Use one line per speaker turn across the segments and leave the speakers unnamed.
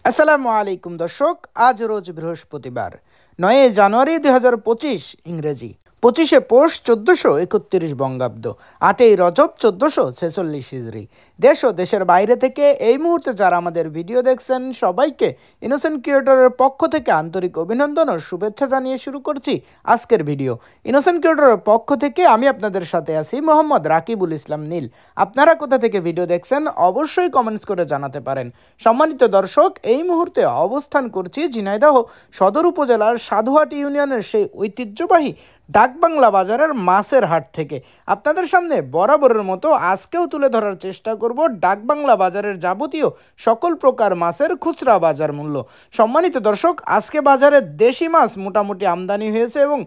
আসসালামু আলাইকুম দর্শক, আজ রোজ বৃহস্পতিবার 9 জানুয়ারি 2025 ইংরেজি 25শে পৌষ 1431 বঙ্গাব্দ 8ই রজব 1446 হিজরি। দেশ ও দেশের বাইরে থেকে এই মুহূর্তে যারা আমাদের ভিডিও দেখছেন সবাইকে ইনোসেন্ট ক্রিয়েটরের পক্ষ থেকে আন্তরিক অভিনন্দন ও শুভেচ্ছা জানিয়ে শুরু করছি আজকের ভিডিও। ইনোসেন্ট ক্রিয়েটরের পক্ষ থেকে আমি আপনাদের সাথে আছি মোহাম্মদ রাকিবুল ইসলাম নীল। আপনারা কোথা থেকে ভিডিও দেখছেন অবশ্যই কমেন্টস করে জানাতে পারেন। সম্মানিত দর্শক, এই মুহূর্তে অবস্থান করছি ঝিনাইদহ সদর উপজেলার সাধুহাটি ইউনিয়নের সেই ঐতিহ্যবাহী ডাকবাংলা বাজারের মাছের হাট থেকে। আপনাদের সামনে বরাবরের মতো আজকেও তুলে ধরার চেষ্টা করব ডাকবাংলা বাজারের যাবতীয় সকল প্রকার মাছের খুচরা বাজার মূল্য। সম্মানিত দর্শক, আজকে বাজারে দেশি মাছ মোটামুটি আমদানি হয়েছে এবং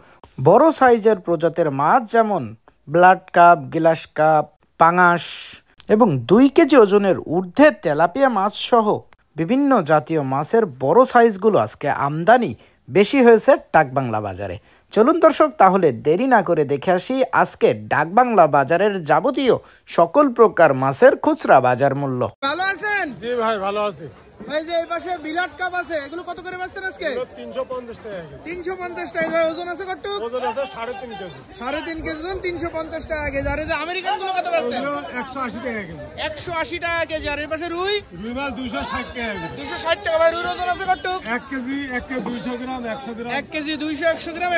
বড় সাইজের প্রজাতির মাছ যেমন ব্লাড কাপ, গ্লাস কাপ, পাঙাশ এবং 2 কেজি ওজনের ঊর্ধ্বে তেলাপিয়া মাছ সহ বিভিন্ন জাতীয় মাছের বড় সাইজগুলো আজকে আমদানি বেশি হয়েছে ডাকবাংলা বাজারে। চলুন দর্শক, তাহলে দেরি না করে দেখে আসি আজকে ডাকবাংলা বাজারের যাবতীয় সকল প্রকার মাছের খুচরা বাজার মূল্য।
ভালো আছেন?
জি ভাই, ভালো আছি।
ভাই যে এই পাশে বিলাট কাপ আছে, এগুলো কত করে বেচছেন আজকে?
350 টাকা।
350 টাকা। ওজন আছে কত?
ওজন আছে 3.5 কেজি।
3.5 কেজি ওজন 350 টাকা কেজি। আর এই যে আমেরিকান গুলো কত বেচছেন?
180 টাকা কেজি।
180 টাকা কেজি। আর এই পাশে রুই?
রুই মাছ 260 টাকা কেজি।
260 টাকা। ভাই রুইর ওজন আছে কত?
1 কেজি 200 গ্রাম, 100 গ্রাম।
1 কেজি 200 গ্রাম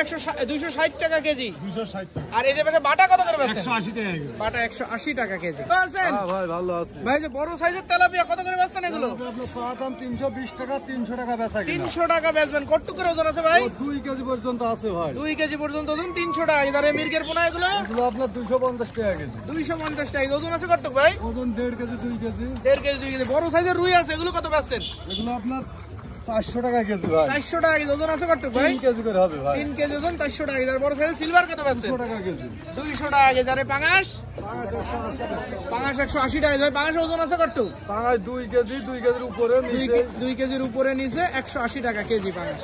260 টাকা কেজি।
260 টাকা।
আর এই যে পাশে বাটা কত করে বেচছেন?
180 টাকা কেজি।
বাটা 180 টাকা কেজি। ভালো আছেন?
হ্যাঁ ভাই, ভালো আছি।
ভাই যে বড় সাইজের তেলাপিয়া কত করে বেচছেন এগুলো?
আপনার সাদাম 320 টাকা, 300 টাকা বেচা কিনা।
300 টাকা বেচবেন। কত করে ওজন আছে ভাই?
2 কেজি পর্যন্ত আছে ভাই।
2 কেজি পর্যন্ত ওজন 300 টাকা। আর এই মির্গের পোনা এগুলো?
এগুলো আপনার 250 টাকা কেজি।
250 টাকা। ওজন আছে কত ভাই?
ওজন 1.5 কেজি, 2 কেজি।
1.5 KG 2 KG. বড় সাইজের রুই আছে, এগুলো কত বেচছেন?
এগুলো আপনার 400 টাকা কেজি ভাই।
400 টাকা কেজি। ওজন আছে কত ভাই?
3 কেজি করে হবে ভাই।
3 কেজি ওজন 400 টাকা কেজি। আর বড় সাইজের সিলভার কত বেচছেন?
200 টাকা কেজি।
200 টাকা কেজি। আর পাঙাশ? পাঙাশ 180 টাকা কেজি। পাঙাশ ওজন আছে কত?
পাঙাশ 2 কেজি, 2 কেজির উপরে নিচে।
2 কেজির উপরে নিচে 180 টাকা কেজি পাঙাশ।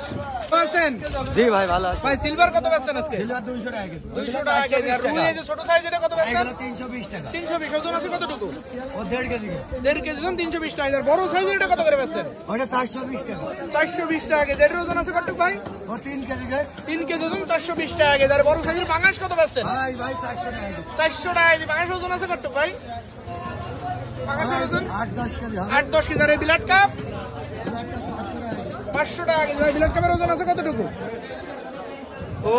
আছেন?
জি ভাই, ভালো আছি।
ভাই সিলভার কত বেচছেন আজকে?
200 টাকা কেজি।
200 টাকা কেজি। আর রুই এই যে ছোট সাইজ, এটা কত বেচছেন?
320 টাকা।
320। ওজন আছে কতটুকু?
ও 1.5 কেজি।
1.5 কেজি ওজন 320 টাকা। আর বড় সাইজের এটা কত করে বেচছেন?
ওটা 420 টাকা।
420 টাকা কেজি। এটার ওজন আছে কত ভাই?
ও 3 কেজি গে।
3 কেজি ওজন 420 টাকা কেজি। আর বড় সাইজের পাঙাশ কত বেচছেন?
ভাই 400 টাকা কেজি।
400 টাকা কেজি। পাঙাশ ওজন আছে কত ভাই? পাঙাশের ওজন
8-10 কেজি হবে।
8-10 কেজি। আর এই বিলাট কাপ 500 টাকা কেজি। ভাই বিলাট কাপের ওজন আছে কতটুকু?
ও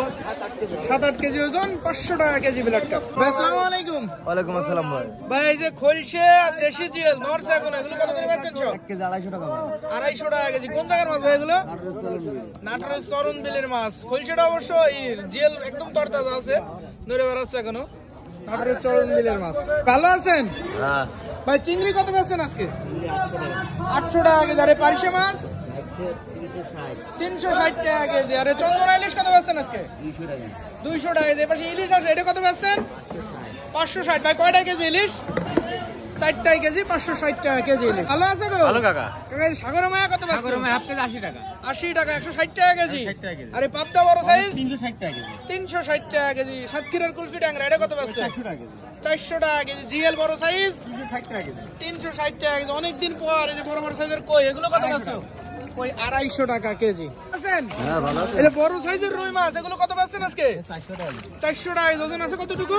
7-8 কেজি ওজন 500 টাকা কেজি বিলাট কাপ। ভাই আসসালামু আলাইকুম।
ওয়ালাইকুম আসসালাম ভাই।
ভাই এই যে খলসে আর দেশি জিএল নরসে এখন এগুলো কত করে বেচছেন সব?
1 কেজি 250 টাকা ভাই।
250 টাকা কেজি। কোন জায়গার মাছ ভাই এগুলো? নাটোরের চরণ বিলের মাছ। খলসেটা অবশ্য জিএল একদম তরতাজা আছে, নড়ে বেড়াচ্ছে এখনো। নাটোরের চরণ বিলের মাছ। ভালো আছেন?
হ্যাঁ
ভাই চিংড়ি কত বেচছেন আজকে? 800 টাকা কেজি। আরে পার্শে মাছ 360 টাকা কেজি। আরে চন্দনা ইলিশ কত বেচছেন আজকে? 200 টাকা কেজি। এপাশে ইলিশ আছে, এটা কত বেচছেন? 560। ভাই কয়টা কেজি ইলিশ? 4টাই কেজি, 560 টাকা কেজি ইলিশ। ভালো আছে গো?
ভালো কাকা।
কাকা সাগর মায়া কত বেচছেন?
সাগর মাছ হাফ কেজি 80 টাকা।
80 টাকা। 160 টাকা কেজি।
160 টাকা কেজি।
আরে পাবদা বড় সাইজ
360 টাকা কেজি।
360 টাকা কেজি। সাতক্ষীরার কুলফি ট্যাংরা এটা কত বেচছেন?
400 টাকা কেজি।
400 টাকা কেজি। জিএল বড় সাইজ
360 টাকা কেজি।
360 টাকা কেজি। অনেকদিন পর এই যে বড় বড় সাইজের কই, এগুলো কত বেচছেন? কই 250 টাকা কেজি। আছেন?
হ্যাঁ ভালো আছে।
এই যে বড় সাইজের রুই মাছ, এগুলো কত বেচছেন আজকে?
400 টাকা কেজি।
400 টাকা কেজি। ওজন আছে কতটুকু?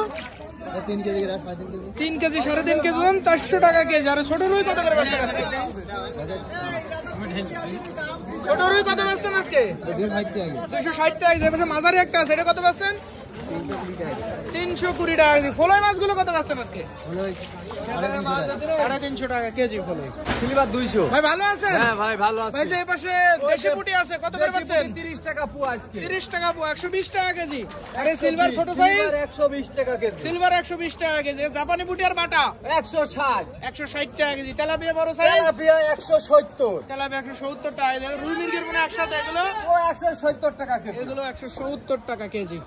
3 কেজি গ্রাম, 3 কেজি।
3 কেজি 3.5 কেজি ওজন 400 টাকা কেজি। আর ছোট রুই কত করে বেচছেন আজকে? ছোট রুই কত বেচছেন আজকে?
260 টাকা কেজি।
260 টাকা কেজি। এপাশে মাঝারি একটা আছে, এটা কত বেচছেন? 320 টাকা কেজি। ফলই মাছগুলো কত বেচছেন আজকে? 350 টাকা কেজি ফলই।
সিলভার 200।
ভাই ভালো আছেন?
হ্যাঁ ভাই, ভালো আছি।
ভাই যে এপাশে দেশি পুঁটি আছে, কত করে বেচছেন?
30 টাকা পোয়া আজকে।
30 টাকা পোয়া, 120 টাকা কেজি। আরে সিলভার ছোট সাইজ
সিলভার 120 টাকা কেজি।
সিলভার 120 টাকা কেজি। জাপানি পুঁটি আর বাটা
160।
160 টাকা কেজি। তেলাপিয়া বড় সাইজ
তেলাপিয়া 170।
তেলাপিয়া 170 টাকা কেজি। রুই মির্গের পোনা একসাথে এগুলো
ও 170 টাকা কেজি।
এগুলো 170 টাকা কেজি।